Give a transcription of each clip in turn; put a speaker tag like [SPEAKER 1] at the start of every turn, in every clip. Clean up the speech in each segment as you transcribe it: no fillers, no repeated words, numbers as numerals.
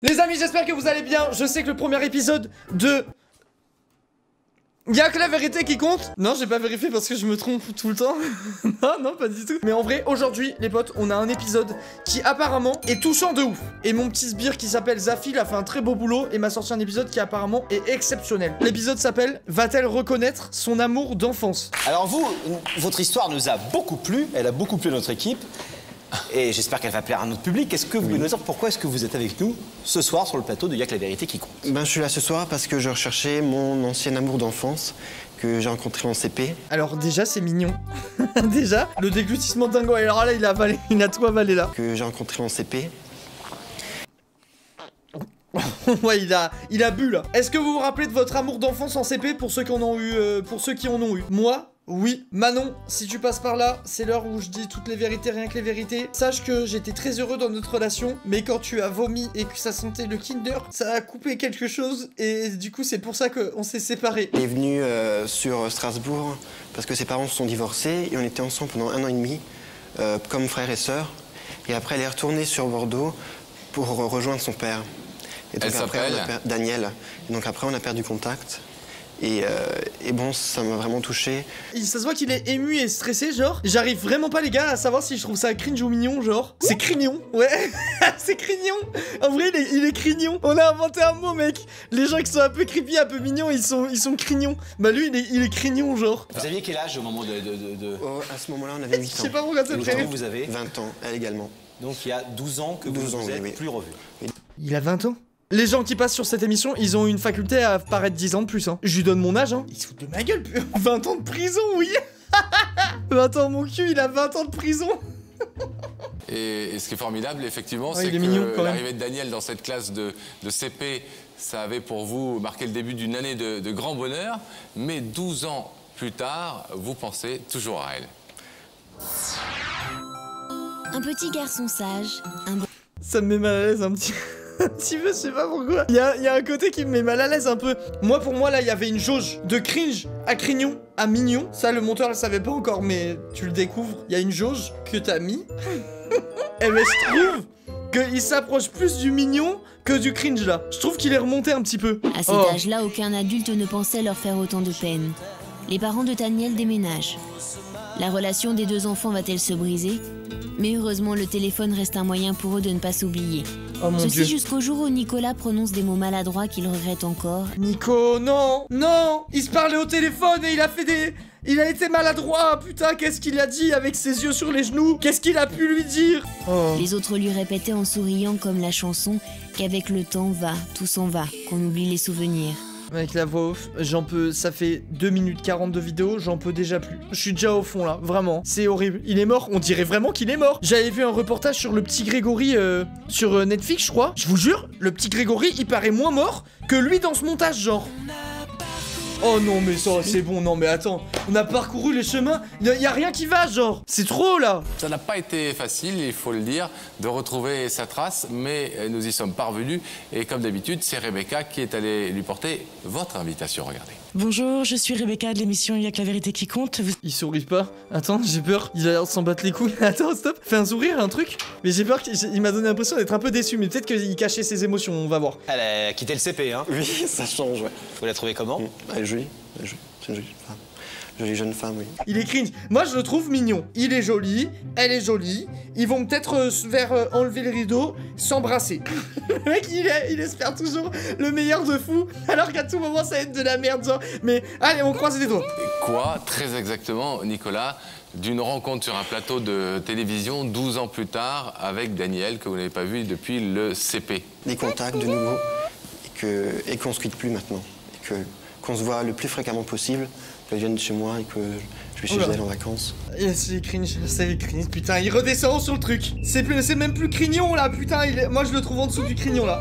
[SPEAKER 1] Les amis, j'espère que vous allez bien. Je sais que le premier épisode de... Y'a que la vérité qui compte. Non, j'ai pas vérifié parce que je me trompe tout le temps. non, pas du tout. Mais en vrai, aujourd'hui, les potes, on a un épisode qui apparemment est touchant de ouf. Et mon petit sbire qui s'appelle Zafi, il a fait un très beau boulot et m'a sorti un épisode qui apparemment est exceptionnel. L'épisode s'appelle « Va-t-elle reconnaître son amour d'enfance ?»
[SPEAKER 2] Alors vous, votre histoire nous a beaucoup plu, elle a beaucoup plu à notre équipe. Et j'espère qu'elle va plaire à notre public. Est-ce que vous pouvez nous dire pourquoi est-ce que vous êtes avec nous ce soir sur le plateau de Y'a que la vérité qui compte?
[SPEAKER 3] Je suis là ce soir parce que je recherchais mon ancien amour d'enfance que j'ai rencontré en CP.
[SPEAKER 1] Alors déjà, c'est mignon. Déjà, le déglutissement dingo. Alors là, il a tout avalé là.
[SPEAKER 3] Que j'ai rencontré en CP.
[SPEAKER 1] Ouais, il a bu là. Est-ce que vous vous rappelez de votre amour d'enfance en CP pour ceux qui en ont eu, Moi, oui. Manon, si tu passes par là, c'est l'heure où je dis toutes les vérités, rien que les vérités. Sache que j'étais très heureux dans notre relation, mais quand tu as vomi et que ça sentait le Kinder, ça a coupé quelque chose et du coup c'est pour ça qu'on s'est séparés.
[SPEAKER 3] Il est venu sur Strasbourg parce que ses parents se sont divorcés et on était ensemble pendant 1 an et demi, comme frère et sœur. Et après, elle est retournée sur Bordeaux pour rejoindre son père. Et donc après, Daniel. Et donc après, on a perdu contact. Et bon, ça m'a vraiment touché.
[SPEAKER 1] Ça se voit qu'il est ému et stressé, genre. J'arrive vraiment pas, les gars, à savoir si je trouve ça cringe ou mignon, genre. C'est crignon, ouais. C'est crignon. En vrai, il est crignon. On a inventé un mot, mec. Les gens qui sont un peu creepy, un peu mignons, ils sont crignons. Bah lui, il est crignon, genre.
[SPEAKER 2] Vous aviez quel âge au moment de...
[SPEAKER 3] Oh, à ce moment-là, on avait 8 ans.
[SPEAKER 1] Je sais pas pourquoi ça me fait rire.
[SPEAKER 2] Vous avez
[SPEAKER 3] 20 ans, elle également.
[SPEAKER 2] Donc il y a 12 ans que vous vous êtes plus revus.
[SPEAKER 1] Il a 20 ans. Les gens qui passent sur cette émission, ils ont une faculté à paraître 10 ans de plus, hein. Je lui donne mon âge, hein. Il se fout de ma gueule, 20 ans de prison, oui. 20 ans, mon cul, il a 20 ans de prison.
[SPEAKER 4] Et ce qui est formidable, effectivement,
[SPEAKER 1] Ouais,
[SPEAKER 4] c'est
[SPEAKER 1] que
[SPEAKER 4] l'arrivée de Daniel dans cette classe de CP, ça avait pour vous marqué le début d'une année de grand bonheur, mais 12 ans plus tard, vous pensez toujours à elle.
[SPEAKER 5] Un petit garçon sage,
[SPEAKER 1] Ça me met mal à l'aise un petit... un petit peu, je sais pas pourquoi. Il y a un côté qui me met mal à l'aise un peu. Moi, pour moi, là, il y avait une jauge de cringe à crignon à mignon. Ça, le monteur le savait pas encore, mais tu le découvres. Il y a une jauge que t'as mis. Et mais je trouve qu'il s'approche plus du mignon que du cringe, là. Je trouve qu'il est remonté un petit peu.
[SPEAKER 5] À cet âge-là, aucun adulte ne pensait leur faire autant de peine. Les parents de Daniel déménagent. La relation des deux enfants va-t-elle se briser? Mais heureusement, le téléphone reste un moyen pour eux de ne pas s'oublier.
[SPEAKER 1] Oh mon Dieu.
[SPEAKER 5] Ceci jusqu'au jour où Nicolas prononce des mots maladroits qu'il regrette encore.
[SPEAKER 1] Nico, non, non. Il se parlait au téléphone et il a fait des... Il a été maladroit, putain, qu'est-ce qu'il a dit avec ses yeux sur les genoux? Qu'est-ce qu'il a pu lui dire?
[SPEAKER 5] Les autres lui répétaient en souriant comme la chanson qu'avec le temps va, tout s'en va, qu'on oublie les souvenirs.
[SPEAKER 1] Avec la voix off, j'en peux... Ça fait 2 minutes 40 de vidéo, j'en peux déjà plus. Je suis déjà au fond, là, vraiment. C'est horrible. Il est mort, on dirait vraiment qu'il est mort. J'avais vu un reportage sur le petit Grégory sur Netflix, je crois. Je vous jure, le petit Grégory, il paraît moins mort que lui dans ce montage, genre. Oh non, mais ça, c'est bon, non, mais attends. On a parcouru les chemins, y a rien qui va, genre. C'est trop, là.
[SPEAKER 4] Ça n'a pas été facile, il faut le dire, de retrouver sa trace, mais nous y sommes parvenus. Et comme d'habitude, c'est Rebecca qui est allée lui porter votre invitation, regardez.
[SPEAKER 6] Bonjour, je suis Rebecca de l'émission Y'a que la vérité qui compte.
[SPEAKER 1] Il sourit pas. Attends, j'ai peur. Il a l'air de s'en battre les couilles. Attends, stop. Fais un sourire, un truc. Mais j'ai peur qu'il m'a donné l'impression d'être un peu déçu. Mais peut-être qu'il cachait ses émotions, on va voir.
[SPEAKER 2] Elle a quitté le CP, hein?
[SPEAKER 3] Oui, ça change, ouais.
[SPEAKER 2] Vous la trouvez comment?
[SPEAKER 3] Elle est jolie. C'est une jolie femme. Jolie jeune femme, oui.
[SPEAKER 1] Il est cringe. Moi, je le trouve mignon. Il est joli, elle est jolie. Ils vont peut-être vers enlever le rideau, s'embrasser. Le mec, il espère toujours le meilleur de fou, alors qu'à tout moment, ça va être de la merde, genre. Mais allez, on croise les doigts.
[SPEAKER 4] Quoi, très exactement, Nicolas, d'une rencontre sur un plateau de télévision 12 ans plus tard avec Daniel, que vous n'avez pas vu depuis le CP.
[SPEAKER 3] Des contacts de nouveau et qu'on se quitte plus maintenant. Et qu'on se voit le plus fréquemment possible, qu'elle vienne chez moi et que je vais chez elle en vacances.
[SPEAKER 1] C'est cringe, c'est cringe, putain, il redescend sur le truc. C'est même plus crignon là, putain, moi je le trouve en dessous du crignon là.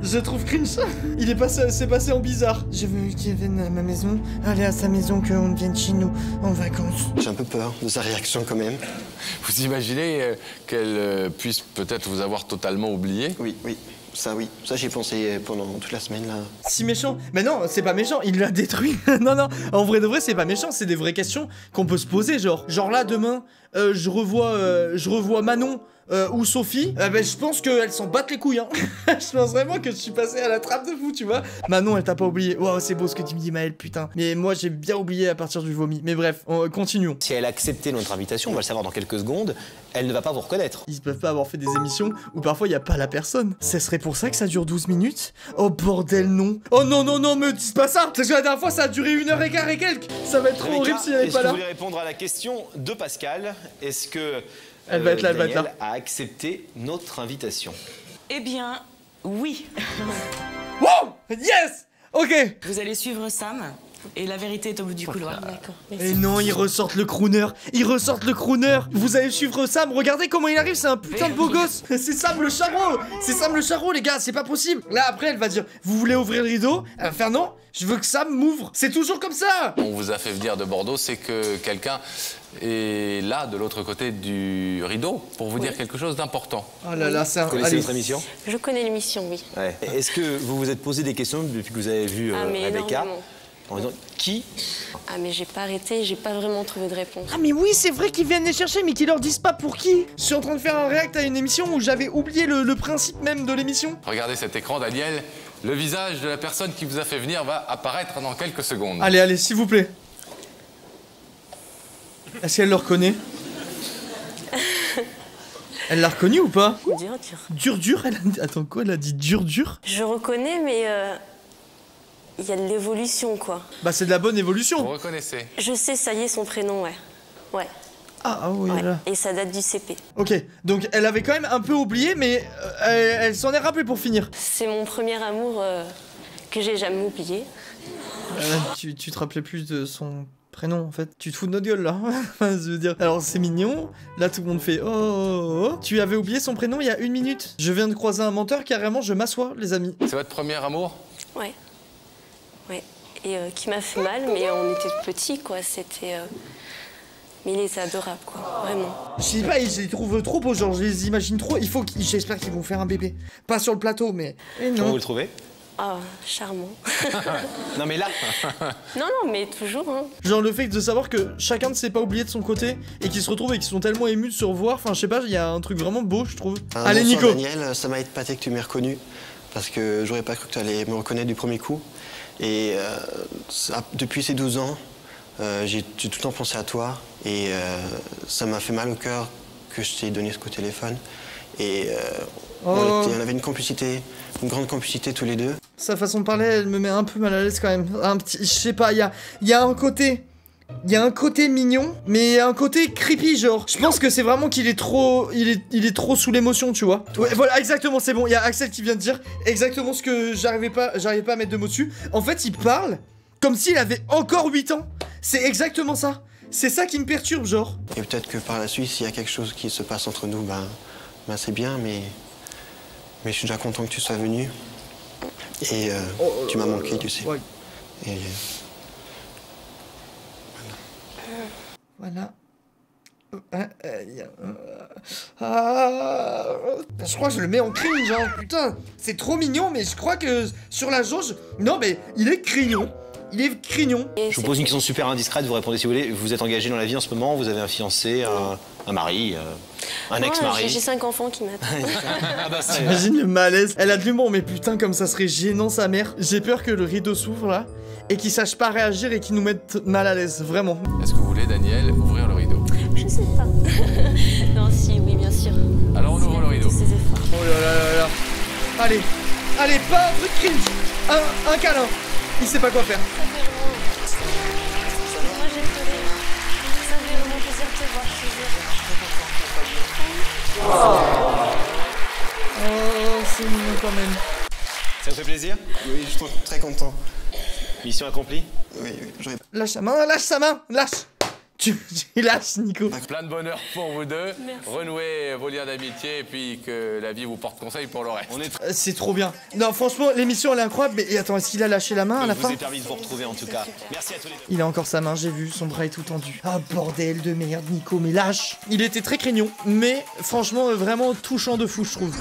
[SPEAKER 1] Je trouve cringe. C'est passé en bizarre. Je veux qu'il vienne à ma maison, aller à sa maison, qu'on vienne chez nous en vacances.
[SPEAKER 3] J'ai un peu peur de sa réaction quand même.
[SPEAKER 4] Vous imaginez qu'elle puisse peut-être vous avoir totalement oublié?
[SPEAKER 3] Oui. Ça, oui. Ça, j'y ai pensé pendant toute la semaine, là.
[SPEAKER 1] Si méchant. Mais non, c'est pas méchant, il l'a détruit. Non, en vrai de vrai, c'est pas méchant, c'est des vraies questions qu'on peut se poser, genre. Genre là, demain, je revois Manon ou Sophie, ben, je pense qu'elles s'en battent les couilles, hein. Je pense vraiment que je suis passé à la trappe de fou, tu vois. Manon, elle t'a pas oublié. Waouh, c'est beau ce que tu me dis, Maël, putain. Mais moi, j'ai bien oublié à partir du vomi. Mais bref, continuons.
[SPEAKER 2] Si elle a accepté notre invitation, on va le savoir dans quelques secondes, elle ne va pas vous reconnaître.
[SPEAKER 1] Ils peuvent pas avoir fait des émissions où parfois il y a pas la personne. Ce serait pour ça que ça dure 12 minutes? Oh bordel, non. Oh non, non, non, me dis pas ça. Parce que la dernière fois, ça a duré 1h15 et quelques. Ça va être trop horrible si elle est pas là.
[SPEAKER 2] Est-ce que vous voulez répondre à la question de Pascal? Est-ce que
[SPEAKER 1] elle va être là, elle va être
[SPEAKER 2] Daniel
[SPEAKER 1] là.
[SPEAKER 2] a accepté notre invitation?
[SPEAKER 6] Eh bien, oui.
[SPEAKER 1] Wow! Yes! Ok!
[SPEAKER 6] Vous allez suivre Sam et la vérité est au bout du couloir.
[SPEAKER 5] D'accord.
[SPEAKER 1] Et non, ils ressortent le crooner. Ils ressortent le crooner. Vous allez suivre Sam. Regardez comment il arrive. C'est un putain de beau gosse. C'est Sam le charreau. C'est Sam le charreau, les gars. C'est pas possible. Là, après, elle va dire, vous voulez ouvrir le rideau? Elle va faire non. Je veux que Sam m'ouvre. C'est toujours comme ça.
[SPEAKER 4] On vous a fait venir de Bordeaux, c'est que quelqu'un est là, de l'autre côté du rideau, pour vous dire quelque chose d'important.
[SPEAKER 1] Oh là là, c'est un...
[SPEAKER 2] Vous connaissez votre émission?
[SPEAKER 5] Je connais l'émission, oui.
[SPEAKER 2] Ouais. Est-ce que vous vous êtes posé des questions depuis que vous avez vu
[SPEAKER 5] mais
[SPEAKER 2] Rebecca?
[SPEAKER 5] énormément.
[SPEAKER 2] En disant, qui?
[SPEAKER 5] Ah mais j'ai pas arrêté, j'ai pas vraiment trouvé de réponse.
[SPEAKER 1] Ah mais oui, c'est vrai qu'ils viennent les chercher, mais qu'ils leur disent pas pour qui. Je suis en train de faire un react à une émission où j'avais oublié le principe même de l'émission.
[SPEAKER 4] Regardez cet écran, Daniel. Le visage de la personne qui vous a fait venir va apparaître dans quelques secondes.
[SPEAKER 1] Allez, allez, s'il vous plaît. Est-ce qu'elle le reconnaît? Elle l'a reconnu ou pas?
[SPEAKER 5] Dur.
[SPEAKER 1] Dur dur, elle a... Attends, quoi, elle a dit dur dur?
[SPEAKER 5] Je reconnais, mais il y a de l'évolution, quoi.
[SPEAKER 1] Bah c'est de la bonne
[SPEAKER 4] Vous
[SPEAKER 1] évolution.
[SPEAKER 4] reconnaissez?
[SPEAKER 5] Je sais, ça y est, son prénom, ouais. Ouais.
[SPEAKER 1] Ah oui,
[SPEAKER 5] Ouais.
[SPEAKER 1] là.
[SPEAKER 5] Et ça date du CP.
[SPEAKER 1] Ok, donc elle avait quand même un peu oublié, mais elle s'en est rappelée pour finir.
[SPEAKER 5] C'est mon premier amour que j'ai jamais oublié.
[SPEAKER 1] Tu te rappelais plus de son prénom en fait. Tu te fous de notre gueule là. Je veux dire. Alors c'est mignon. Là tout le monde fait oh, oh, oh. Tu avais oublié son prénom il y a 1 minute. Je viens de croiser un menteur, carrément je m'assois les amis.
[SPEAKER 4] C'est votre premier amour?
[SPEAKER 5] Ouais. Ouais. Et qui m'a fait mal, mais on était petits, quoi. C'était... Mais il était adorable, quoi. Vraiment.
[SPEAKER 1] Je sais pas, je les trouve trop beaux, genre je les imagine trop. J'espère qu'ils vont faire un bébé. Pas sur le plateau, mais... Et
[SPEAKER 2] Comment
[SPEAKER 1] non.
[SPEAKER 2] vous le trouvez?
[SPEAKER 5] Ah, charmant.
[SPEAKER 2] Non mais là,
[SPEAKER 5] Non, mais toujours, hein.
[SPEAKER 1] Genre le fait de savoir que chacun ne s'est pas oublié de son côté et qu'ils se retrouvent et qu'ils sont tellement émus de se revoir. Enfin je sais pas, il y a un truc vraiment beau je trouve. Allez
[SPEAKER 3] Bonsoir,
[SPEAKER 1] Nico.
[SPEAKER 3] Daniel, ça m'a épaté que tu m'aies reconnu parce que j'aurais pas cru que tu allais me reconnaître du premier coup. Et depuis ces 12 ans, j'ai tout le temps pensé à toi et ça m'a fait mal au cœur que je t'ai donné ce coup de téléphone. Et on avait une complicité, une grande complicité tous les deux.
[SPEAKER 1] Sa façon de parler, elle me met un peu mal à l'aise quand même. Un petit, je sais pas, il y a un côté... Il y a un côté mignon, mais un côté creepy, genre. Je pense que c'est vraiment qu'il est trop... Il est trop sous l'émotion, tu vois. Ouais, voilà, exactement, c'est bon. Il y a Axel qui vient de dire exactement ce que j'arrivais pas à mettre de mots dessus. En fait, il parle comme s'il avait encore 8 ans. C'est exactement ça. C'est ça qui me perturbe, genre.
[SPEAKER 3] Et peut-être que par la suite, s'il y a quelque chose qui se passe entre nous, ben c'est bien, mais je suis déjà content que tu sois venu. Et tu m'as manqué, tu sais.
[SPEAKER 1] Ouais.
[SPEAKER 3] Et...
[SPEAKER 1] Voilà. Je crois que je le mets en cringe, hein. Putain, c'est trop mignon, mais je crois que sur la jauge... Non, mais il est crignon. Il est crignon.
[SPEAKER 2] je vous pose une question super indiscrète, vous répondez si vous voulez. Vous êtes engagé dans la vie en ce moment, vous avez un fiancé, un mari, un ex-mari.
[SPEAKER 5] J'ai 5 enfants qui m'attendent.
[SPEAKER 1] T'imagines le malaise. Elle a de l'humour, mais putain, comme ça serait gênant sa mère. J'ai peur que le rideau s'ouvre là et qu'il sache pas réagir et qu'il nous mette mal à l'aise, vraiment.
[SPEAKER 4] Est-ce que vous voulez, Daniel, ouvrir le rideau?
[SPEAKER 5] Je sais pas. Non, si, oui, bien sûr.
[SPEAKER 4] Alors on ouvre le rideau.
[SPEAKER 5] Ses efforts.
[SPEAKER 1] Oh là là là là. Allez, allez, pas un truc cringe. Un câlin. Il sait pas quoi faire.
[SPEAKER 5] Ça fait vraiment... Moi, j'ai pleuré. Ça fait vraiment plaisir de te voir, je te jure.
[SPEAKER 1] Oh, c'est mignon quand même.
[SPEAKER 2] Ça vous fait plaisir?
[SPEAKER 3] Oui, je suis très content.
[SPEAKER 2] Mission accomplie?
[SPEAKER 3] Oui, j'aurais
[SPEAKER 1] Lâche sa main, lâche. Tu lâches, Nico.
[SPEAKER 4] Plein de bonheur pour vous deux.
[SPEAKER 5] Merci.
[SPEAKER 4] Renouez vos liens d'amitié et puis que la vie vous porte conseil pour le reste.
[SPEAKER 1] C'est trop bien. Non, franchement, l'émission elle est incroyable. Mais attends, est-ce qu'il a lâché la main à la
[SPEAKER 2] Je
[SPEAKER 1] fin?
[SPEAKER 2] vous ai permis de vous retrouver en tout cas. Merci à tous les deux.
[SPEAKER 1] Il a encore sa main, j'ai vu, son bras est tout tendu. Ah bordel de merde, Nico, mais lâche. Il était très crignon, mais franchement, vraiment touchant de fou, je trouve.